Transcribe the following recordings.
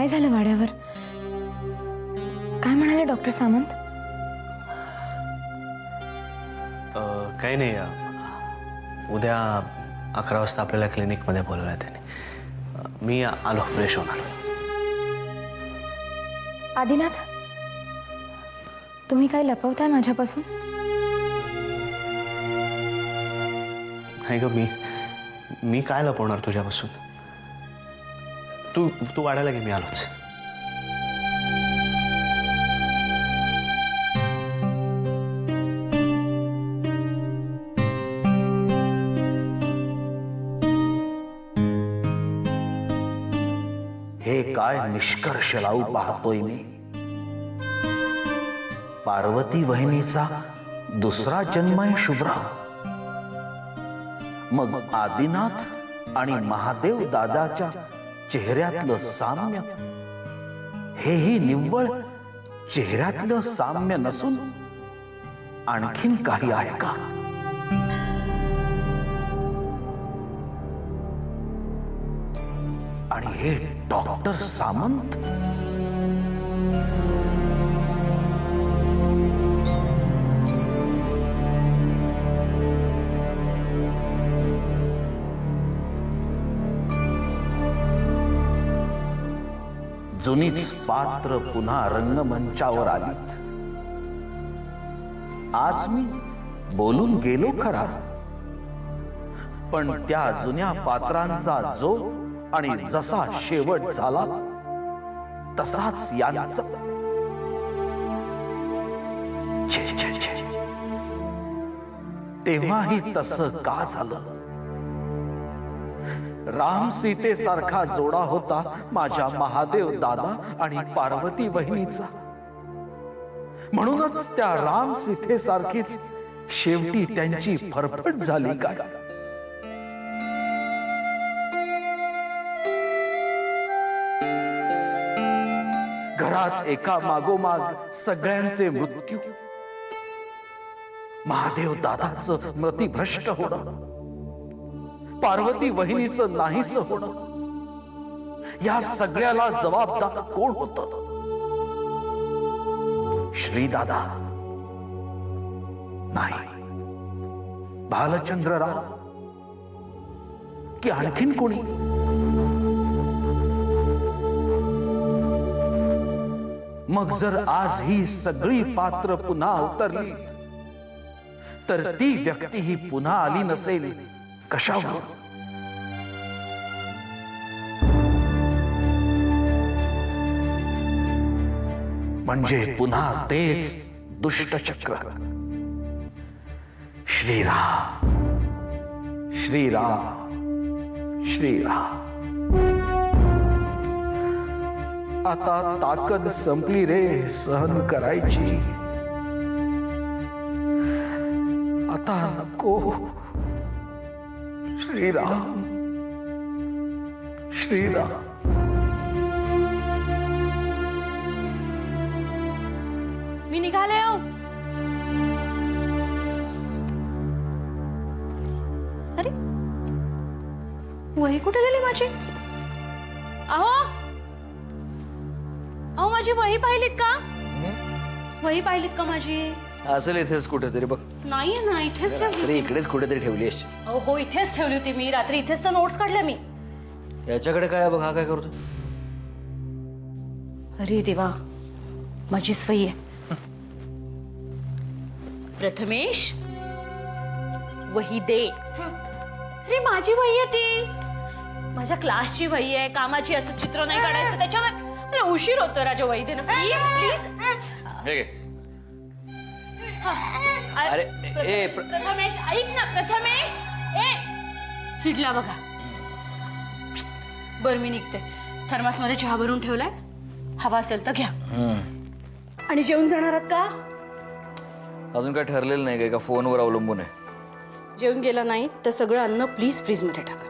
काय झालं वाड्यावर? काय म्हणाले डॉक्टर सामंत? काही नाही, उद्या 11 वाजता आपल्याला क्लिनिकमध्ये बोलवलं आहे त्याने. मी आलो, फ्रेश होऊन आलो. आदिनाथ, तुम्ही काय लपवताय माझ्यापासून? नाही ग, मी काय लपवणार तुझ्यापासून? तू वाढायला घे, मी आलोच. हे काय निष्कर्ष लावू पाहतोय मी? पार्वती वहिनीचा दुसरा जन्म आहे शुभ्रा. मग आदिनाथ आणि महादेव दादाच्या चेहऱ्यातलं साम्य हेही निव्वळ चेहऱ्यातलं साम्य नसून आणखीन काही आहे का? आणि हे डॉक्टर सामंत जुनीच पात्र पुन्हा रंगमंचावर आलीत. आज मी बोलून गेलो खरा, पण त्या जुन्या पात्रांचा जो आणि जसा शेवट झाला तसाच यांचा. छे छे छे, तेव्हाही तसं का झालं? राम सीतेसारखा जोडा होता माझ्या महादेव दादा आणि पार्वती वहिनीचा. म्हणूनच त्या राम सीतेसारखीच शेवटी त्यांची फरफट झाली काय? घरात एका मागोमाग सगळ्यांचे मृत्यू, महादेव दादाचं मृतिभ्रष्ट होणं, पार्वती वहिनीचं नाहीस होणं, या सगळ्याला जबाबदार कोण होत? श्रीदादा नाही, भालचंद्रराव की आणखीन कोणी? मग जर आज ही सगळी पात्र पुन्हा अवतरली तर ती व्यक्ती ही पुन्हा आली नसेल कशावर? म्हणजे पुन्हा तेच दुष्टचक्र. श्रीराम श्रीराम श्रीराम. आता ताकद संपली रे सहन करायची. आता नको. श्रीराम श्रीराम. मी निघाले हो. अरे वही कुठे गेली माझी? अहो अहो, माझी वही पाहिलीत का? वही पाहिलीत का माझी? असेल इथेच कुठेतरी बघ. नाहीये ना, इथेच ठेवली. तरी इकडेच कुठेतरी ठेवली असते. अहो हो, इथेच ठेवली होती मी रात्री. इथेच तर नोट्स काढल्या मी. याच्याकडे काय बघ, हा काय करतो? अरे देवा, माझीच वही आहे. प्रथमेश वही दे. अरे माझी वही आहे ती, माझ्या क्लासची वही आहे. कामाची असं चित्र नाही काढायचं त्याच्यावर. मला उशीर होतो राजा, वही दे ना प्लीज प्लीज. अरे ए प्रथमेश ऐक ना. प्रथमेश ए चिडला बघा. बर मी निघते. थर्मास मध्ये चहा भरून ठेवलाय, हवा असेल तर घ्या. आणि जेवून जाणार आहात का? अजून काय ठरलेलं नाही का? फोनवर अवलंबून आहे. जेवून गेला नाही तर सगळं अन्न प्लीज फ्रीज मध्ये टाका.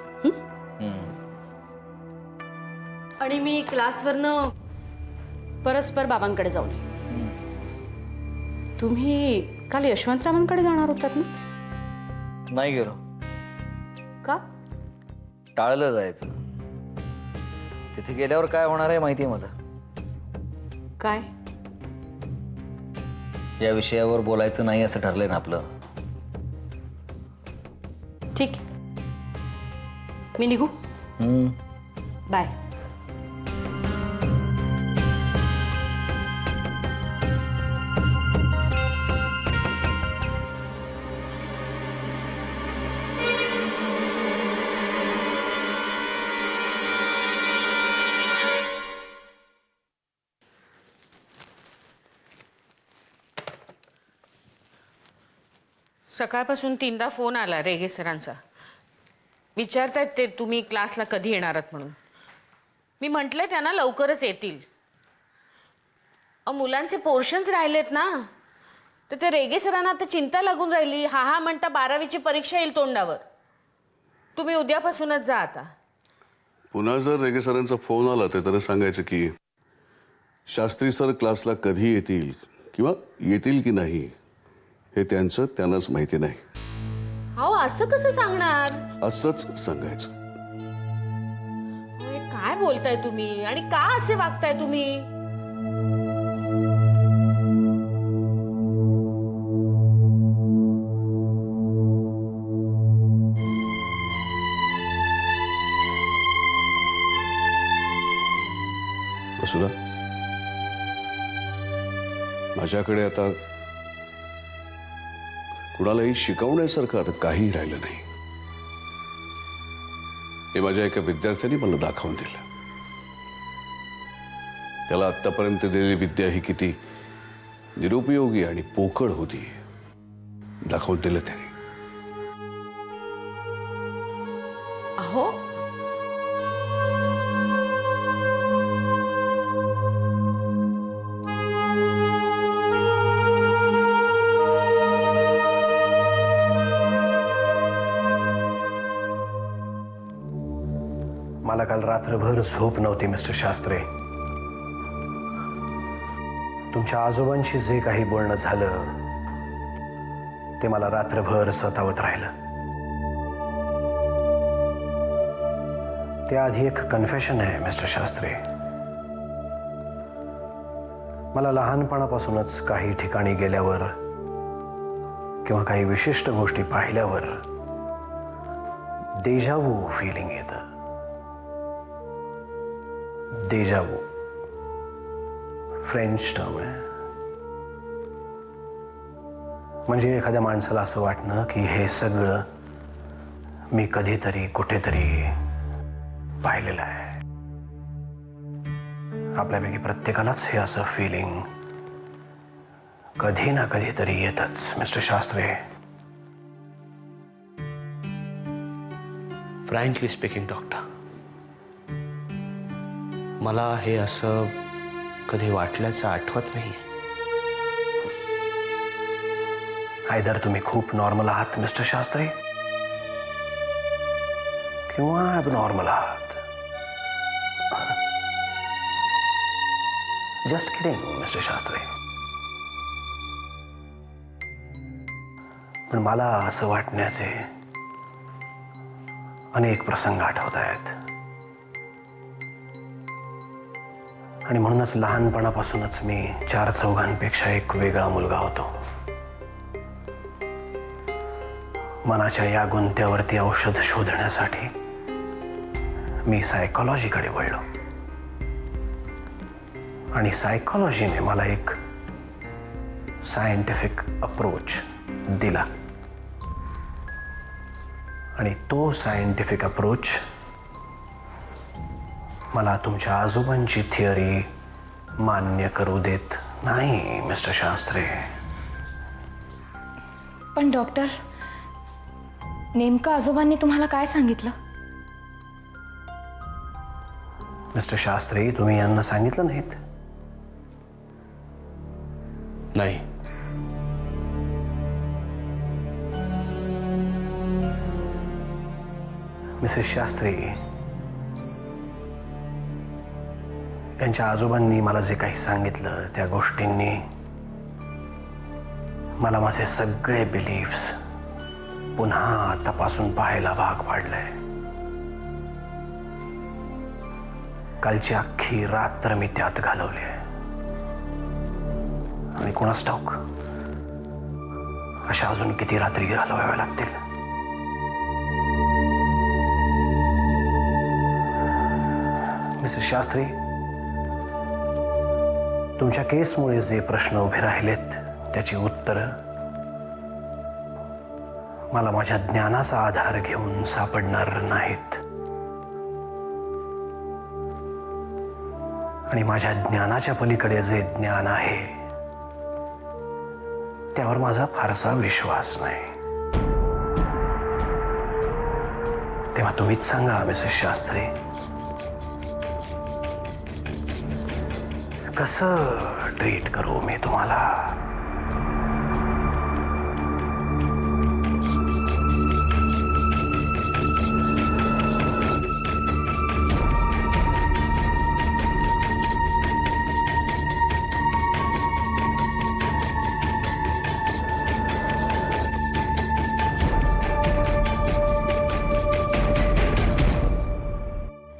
आणि मी क्लासवरनं परस्पर बाबांकडे जाऊन ये. तुम्ही काल यशवंतरावांकडे जाणार होतात ना? नाही गेलो. का? टाळलं जायचं. तिथे गेल्यावर काय होणार आहे माहिती आहे मला. काय? या विषयावर बोलायचं नाही असं ठरलंय ना आपलं. ठीक आहे, मी निघू. बाय. सकाळपासून 3दा फोन आला रेगे सरांचा. विचारतायत ते तुम्ही क्लासला कधी येणार आहात म्हणून. मी म्हटलंय त्यांना लवकरच येतील. मुलांचे पोर्शन्स राहिलेत ना, तर ते रेगे सरांना आता चिंता लागून राहिली. हा म्हणता 12वीची परीक्षा येईल तोंडावर. तुम्ही उद्यापासूनच जा आता. पुन्हा जर रेगे सरांचा फोन आला तर त्याला सांगायचं की शास्त्री सर क्लासला कधी येतील किंवा येतील की नाही हे त्यांनाच माहिती नाही. अहो असं कसं सांगणार? असंच सांगायचं. हे काय बोलताय तुम्ही आणि का असे वागताय तुम्ही? वसुधा, माझ्याकडे आता कुणालाही शिकवण्यासारखं आता काही राहिलं नाही. हे माझ्या एका विद्यार्थ्याने मला दाखवून दिलं. त्याला आतापर्यंत दिलेली विद्या ही किती निरुपयोगी आणि पोकळ होती दाखवून दिलं त्याने. अहो मला काल रात्रभर झोप नव्हती मिस्टर शास्त्री. तुमच्या आजोबांशी जे काही बोलणं झालं ते मला रात्रभर सतावत राहिलं. त्याआधी एक कन्फेशन आहे मिस्टर शास्त्री. मला लहानपणापासूनच काही ठिकाणी गेल्यावर किंवा काही विशिष्ट गोष्टी पाहिल्यावर देजावू फीलिंग येतं. देजावू फ्रेंच टर्म आहे. म्हणजे एखाद्या माणसाला असं वाटणं की हे सगळं मी कधीतरी कुठेतरी पाहिलेलं आहे. आपल्यापैकी प्रत्येकालाच हे असं फिलिंग कधी ना कधीतरी येतच mister Shastri. Frankly speaking doctor, मला हे असं कधी वाटल्याचं आठवत नाही. आयदर तुम्ही खूप नॉर्मल आहात मिस्टर शास्त्री किंवा ॲबनॉर्मल आहात. Just kidding mister Shastri. पण मला असं वाटण्याचे अनेक प्रसंग आठवत आहेत. आणि म्हणूनच लहानपणापासूनच मी 4 चौघांपेक्षा एक वेगळा मुलगा होतो. मनाच्या या गुंत्यावरती औषध शोधण्यासाठी मी सायकोलॉजीकडे वळलो. आणि सायकोलॉजीने मला एक सायंटिफिक अप्रोच दिला. आणि तो सायंटिफिक अप्रोच मला तुमच्या आजोबांची थिअरी मान्य करू देत नाही मिस्टर शास्त्री. पण डॉक्टर, नेमकं आजोबांनी तुम्हाला काय सांगितलं? मिस्टर शास्त्री, तुम्ही यांना सांगितलं नाहीत? नाही. मिसेस शास्त्री, यांच्या आजोबांनी मला जे काही सांगितलं त्या गोष्टींनी मला माझे सगळे बिलीफ्स पुन्हा तपासून पाहायला भाग पाडलंय. कालची अख्खी रात्र मी त्यात घालवली आहे. आणि कोणास ठाऊक अशा अजून किती रात्री घालवाव्या लागतील. मिसेस शास्त्री, तुमच्या केसमुळे जे प्रश्न उभे राहिलेत त्याची उत्तरं मला माझ्या ज्ञानाचा आधार घेऊन सापडणार नाहीत. आणि माझ्या ज्ञानाच्या पलीकडे जे ज्ञान आहे त्यावर माझा फारसा विश्वास नाही. तेव्हा तुम्हीच सांगा मिसेस शास्त्री, कसं ट्रीट करू मी तुम्हाला?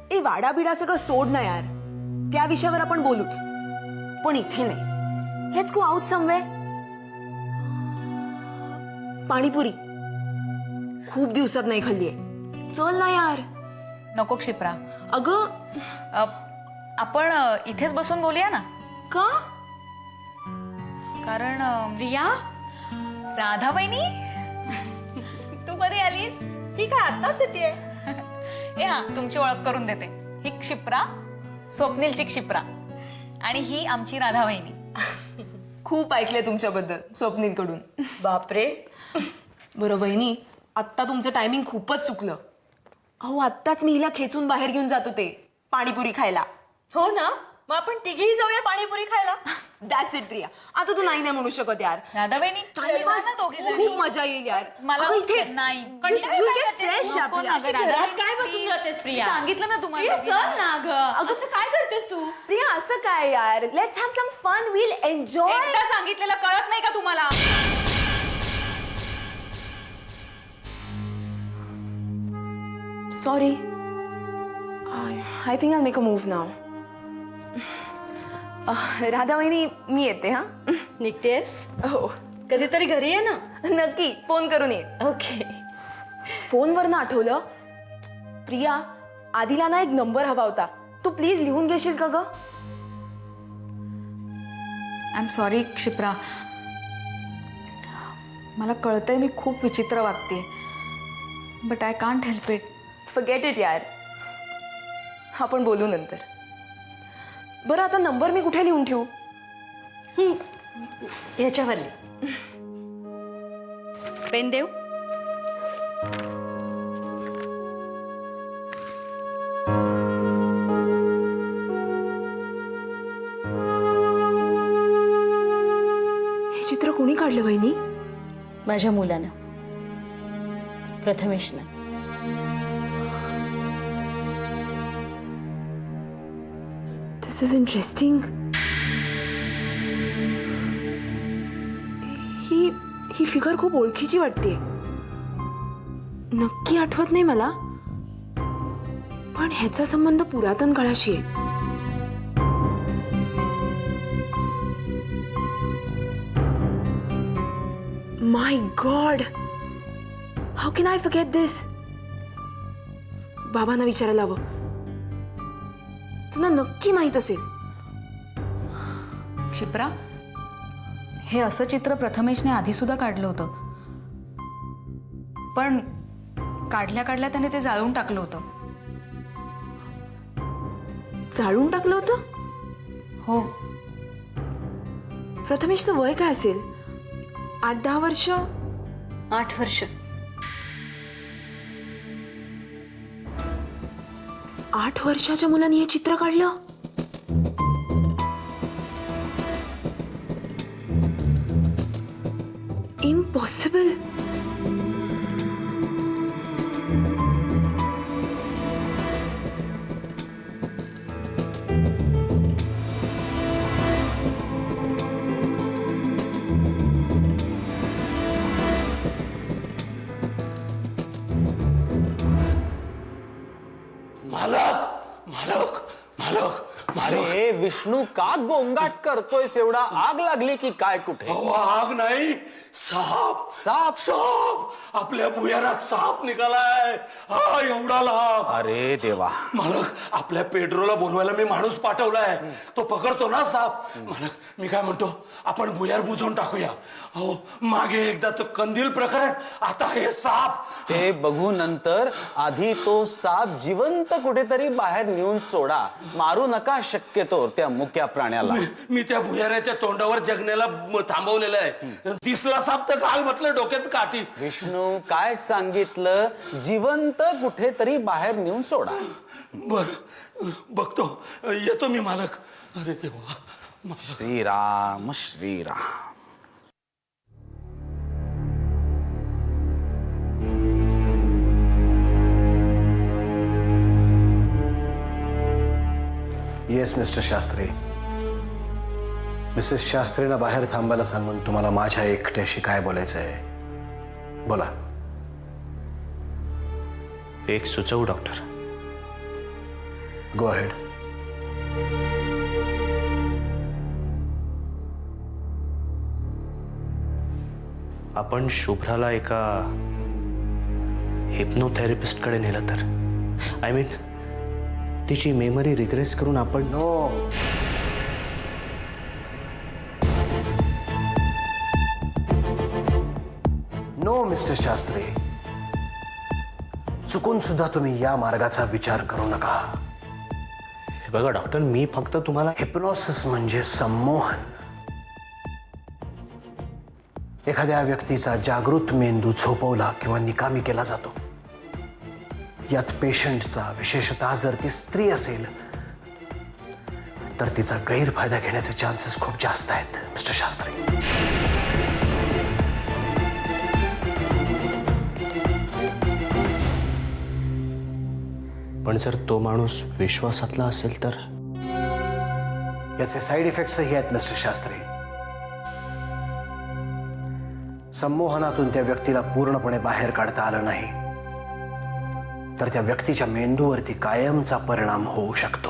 ए वाडाबिडा सगळं सोड ना यार, त्या विषयावर आपण बोलूच, पण इथे नाही. Let's go out somewhere. Panipuri खूप दिवसात नाही खाल्लीये, चल ना यार. नको क्षिप्रा, अगं आपण इथेच बसून बोलूया ना. का? कारण प्रिया, राधा बहिणी तू कधी आलीस? ही काय आत्ताच येते? ए हा, तुमची ओळख करून देते. ही क्षिप्रा, स्वप्नीलची क्षिप्रा, आणि ही आमची राधा बहिणी. खूप ऐकलंय तुमच्याबद्दल स्वप्नील कडून. बापरे. बरं बहिणी, आत्ता तुमचं टायमिंग खूपच चुकलं. अहो आत्ताच मी हिला खेचून बाहेर घेऊन जात होते पाणीपुरी खायला. हो ना, मग आपण तिघेही जाऊया पाणीपुरी खायला. दॅट्स इट प्रिया, आता तू नाही म्हणू शकत यार. राधा बहिणी खूप मजा येईल यार. मला अगं, इथे नाही. You get fresh नको आपल्या. ना गं, राधा. घरात काय बसून राहतेस प्रिया? सांगितलं ना तुम्हाला. प्रिया, चल ना ग. असं काय करतेस तू? प्रिया असं काय यार, let's have some fun, will enjoy. एकदा सांगितलेलं कळत नाही का तुम्हाला? Sorry, I think I make a move now. Radha वहिनी, मी येते. हा, निघतेस? हो कधीतरी घरी ये ना. नक्की, फोन करून ये. ओके. फोनवरनं आठवलं, प्रिया आदिला ना एक नंबर हवा होता, तू प्लीज लिहून घेशील का ग? आय एम सॉरी क्षिप्रा, मला कळतंय मी खूप विचित्र वागते, but I can't help it. Forget it यार, आपण बोलू नंतर. बरं आता नंबर मी कुठे लिहून ठेवू? ह्याच्यावरली पेन देऊ? हे चित्र कोणी काढलं वहिनी? माझ्या मुलानं, प्रथमेशनं. दिस इज इंटरेस्टिंग. ही फिगर खूप ओळखीची वाटते. नक्की आठवत नाही मला, पण ह्याचा संबंध पुरातन काळाशी आहे. My God, how can I forget this? बाबांना विचारायला हवं, त्यांना नक्की माहित असेल. क्षिप्रा, हे असं चित्र प्रथमेशने आधी सुद्धा काढलं होतं, पण काढल्या काढल्या त्याने ते जाळून टाकलं होतं. जाळून टाकलं होतं? हो. प्रथमेशचं वय काय असेल? 8-10 वर्ष? 8 वर्ष. 8 वर्षाच्या मुलांनी हे चित्र काढलं? इम्पॉसिबल. मालक, मालक, अरे विष्णू का गोंगाट करतोयस एवढा? आग लागली की काय कुठे? आग नाही, साप साप? साप आपल्या भुयारात साप निघालाय. हा एवढा लांब. अरे देवा. मालक, आपल्या पेड्रोला बोलवायला मी माणूस पाठवलाय. तो पकडतो ना साप. मालक, मी काय म्हणतो, आपण भुयार बुजवून टाकूया. हो, मागे एकदा तो कंदील प्रकरण, आता हे साप. ते बघू नंतर. आधी तो साप जिवंत कुठेतरी बाहेर नेऊन सोडा. मारू नका शक्यतो त्या मुक्या प्राण्याला. मी त्या भुयाराच्या तोंडावर जगण्याला थांबवलेलं आहे. दिसला साप तर काल म्हटलं डोक्यात काठी. विष्णू काय सांगितलं? जिवंत कुठेतरी बाहेर नेऊन सोडा. बर, बघतो, येतो मी मालक. अरे देवा. Shriram Shriram. Yes Mr Shastri. Mrs शास्त्रीला बाहेर थांबायला सांगून तुम्हाला माझ्या एकट्याशी काय बोलायचं आहे? बोला. एक सुचवू डॉक्टर? Go ahead. आपण शुभ्राला एका हिप्नोथेरपिस्टकडे नेलं तर? आय मीन तिची मेमरी रिग्रेस करून आपण. नो. नो मिस्टर शास्त्री, चुकून सुद्धा तुम्ही या मार्गाचा विचार करू नका. हे बघा डॉक्टर, मी फक्त तुम्हाला. हिप्नोसिस म्हणजे संमोहन. एखाद्या व्यक्तीचा जागृत मेंदू झोपवला किंवा निकामी केला जातो. यात पेशंटचा, विशेषतः जर ती स्त्री असेल तर तिचा गैरफायदा घेण्याचे चान्सेस खूप जास्त आहेत मिस्टर शास्त्री. पण जर तो माणूस विश्वासातला असेल तर? याचे साईड इफेक्ट्सही आहेत मिस्टर शास्त्री. संमोहनातून त्या व्यक्तीला पूर्णपणे बाहेर काढता आलं नाही तर त्या व्यक्तीच्या मेंदूवरती कायमचा परिणाम होऊ शकतो.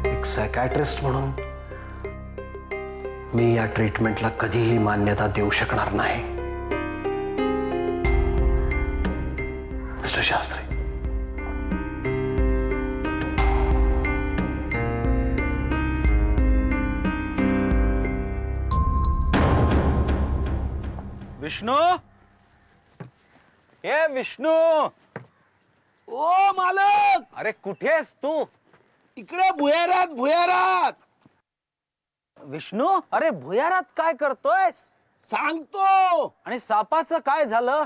एक सायकॅट्रिस्ट म्हणून मी या ट्रीटमेंटला कधीही मान्यता देऊ शकणार नाही मिस्टर शास्त्री. विष्णू, ए विष्णू. ओ मालक, अरे कुठेस तू? इकडे भुयारात भुयारात. विष्णू, अरे भुयारात काय करतोयस? सांगतो. आणि सापाचं काय झालं?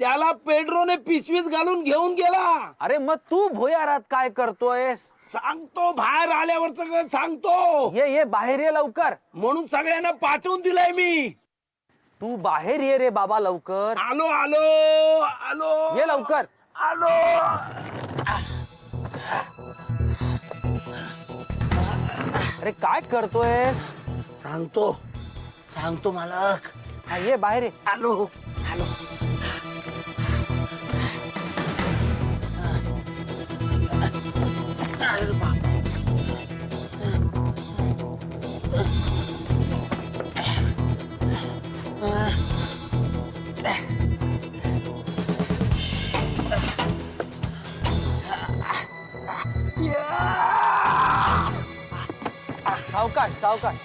त्याला पेड्रोने पिशवीत घालून घेऊन गेला. अरे मग तू भुयारात काय करतोयस? सांगतो, बाहेर आल्यावर सगळं सांगतो. ये बाहेर ये लवकर. म्हणून सगळ्यांना पाठवून दिलंय मी. तू बाहेर ये रे बाबा लवकर. आलो आलो आलो. ये लवकर. आलो. अरे काय करतोयस? सांगतो सांगतो मालक. हा, ये बाहेर ये. आलो आलो. सावकाश सावकाश.